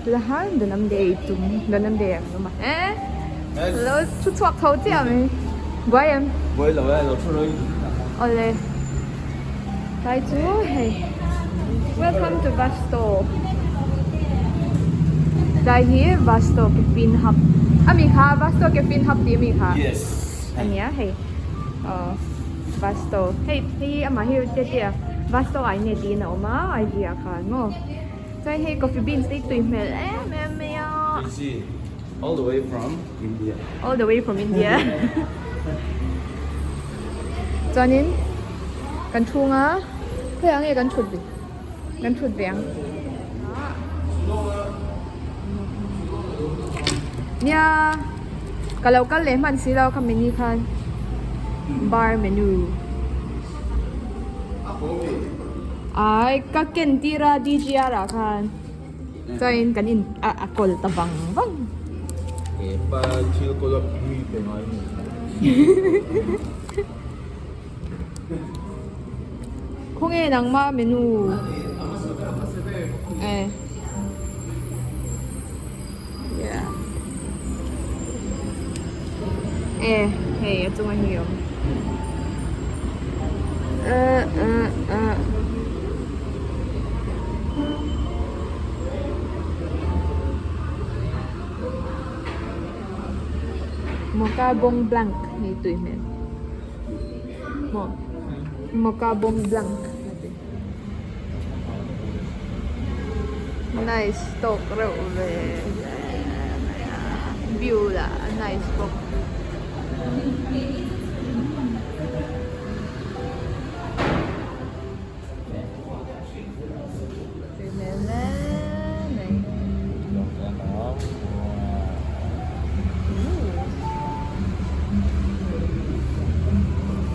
lahan dalam day itu dalam day yang rumah lo cucuk kau tiap ni buayam Boleh lah, lo suruh. oleh tai tu hey welcome to Vasto dai here Vasto Kaffeine Hub ami kha Vasto Kaffeine Hub di mi kha Yes. ania hey Vasto hey ama here dia Vasto ai ne di na oma idea khan mo sai hey coffee beans ti tui mel me You see, all the way from India. all the way from India. cho nên cần thu ngá thế anh ấy cần chuột vàng nha kalau kan leman silau kami ni kan bar menu ay kakentira DGR kan cho nên cần in akol tabang bang Ba chưa có gặp Huy phải nói 콩의 낙마 메뉴 예. Hey, ito nga hiyo. Mocha bong blanc nito yun. Mocha bong blanc. Nice talk raw view la nice book.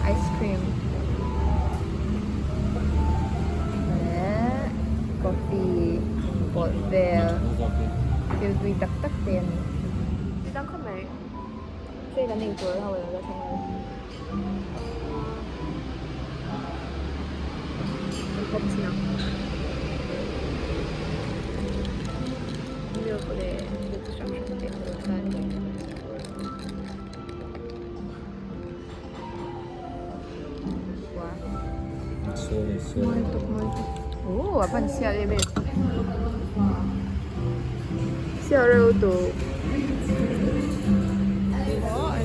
Ice cream. Coffee. Pot there. Filled with tak din. Đang không mấy. Đây là mình tuổi hồi là thành không sao. Nhiều có để được trong những cái thời gian. Muito. Apa ni sial dia? Sial rau tu.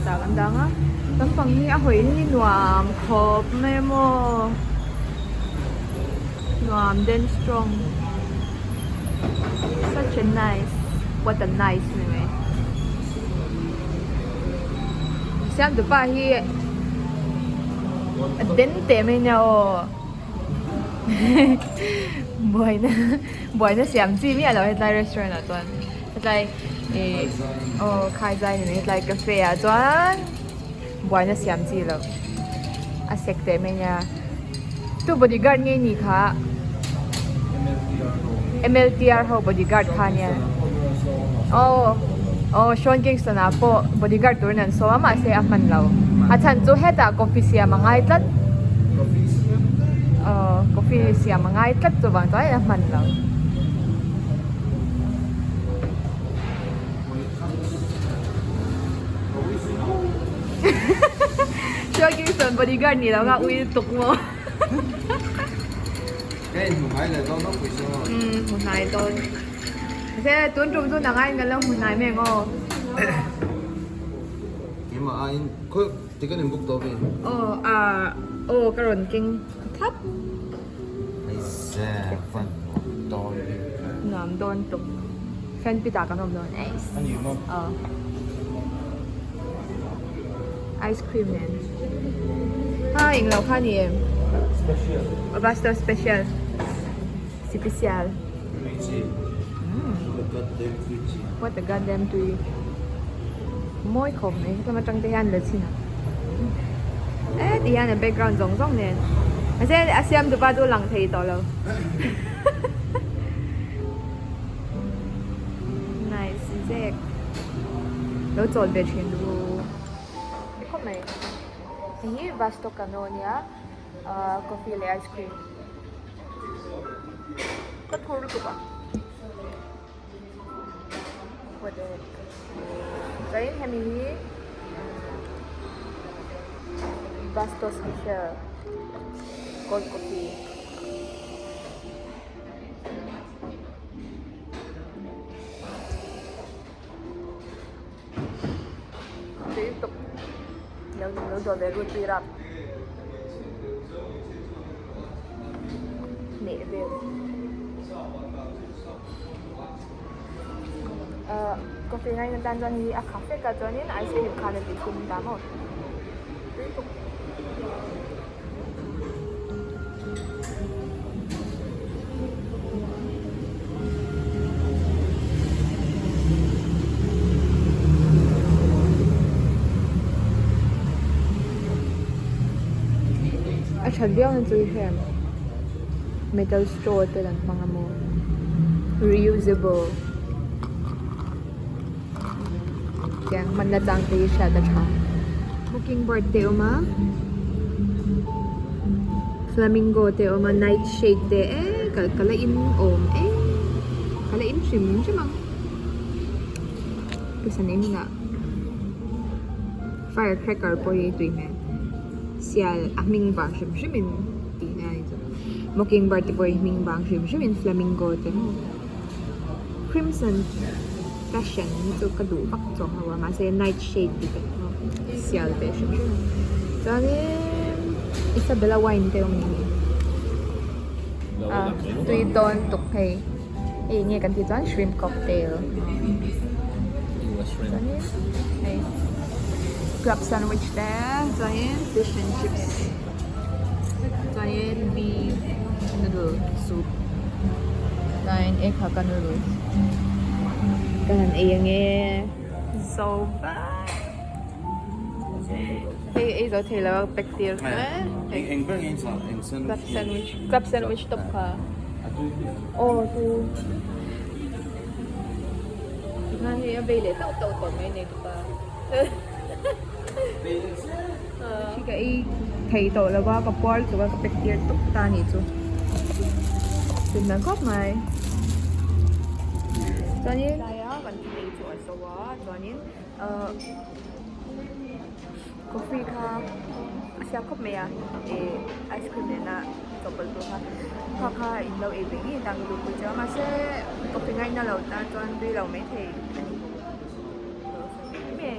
Tao làm đắng á, tấm phần như hủy như nòm khộp mê mô, nòm then strong. Such a nice, what a nice mẹ. Xem tụi ba hi, đến tiệm với nhau. Buổi nó xem gì vậy là tại restaurant à tuần, tại khai ra này là cà phê à tuần, buổi nó xem gì rồi, sek tiệm với nhau. Tu bodyguard nghe nhỉ khá, MLTR ho bodyguard khá nha. Sean Kingston à po bodyguard tuần nên so mà sẽ aman lâu. Achan tu hết à coffee siya mangai tat. Coffee siya mangai tat tu bang toy aman lâu. Sean Kingston bodyguard ni lâu nga uy tuk mo. Cái một hai là con nó quỳ sao? Một ngày tôi. Thế tuần trung tuần nào anh gần lâu một ngày mẹ ngô. Nhưng mà anh có thì cái niềm bốc to về. Cái rồn kinh thấp. Hay xa phần to đi. Nằm đôn tục. Fan pita ka nom don. Anh gì không? Ice cream nen. Ha, yung law ni em. Special. Vasto special. Special. Crazy. What the goddamn tui. Môi khổng này, sao mà trăng tihan lật xin à? Tihan là background giống giống nè. Kasi asiam tu pa tu lang thấy to lâu. Nice, Zek. Lâu trộn về chuyện luôn. Không này. Ini Vasto Kaffeine coffee le ice cream. Có thua được không? Modek. Rồi em ý Vasto Special Cold Coffee. Tiếp tục những nữa rồi về ruột tùy rập nể về coffee ngay người ta cho thì cà phê cả cho nên ice cream khá là bị cùng đã một tiếp tụcฉันเรียกมันจุยแฮม metal straw แต่ละmga mo reusable ยังมันน่าจังตีชาตะชา booking board เตอมา flamingo เตอมา night shade เตอkala in om kala in shimใช่มั้งkasi name nga firecracker po yung tuwi men sial aming bang shim tina ito mockingbird po yung bang shim flamingo ito crimson passion ito kadu bakchong hawa masaya night shade dito sial pe shim so Isabella wine ito yung tuy ton tuk hay nghe kan ti chuan shrimp cocktail hey club sandwich there giant fish and chips giant beef noodle soup giant egg hakka noodles kanan ayang so bad hey zo thela pektir Anh bưng anh sợ anh club sandwich top ka oh tu nga ni available tao may nego pa Chị cái thấy tổ là qua cái board rồi cái bịch tiền tục ta nhỉ chú đừng nói góp mày cho nên đây á vẫn thì chủ ở số á cho nên coffee ka siya ko maya ice cream na double to ha ka in lâu e bingi tang lu ku ja ma se coffee ngai na lo ta cho anh đi lâu mấy thì mẹ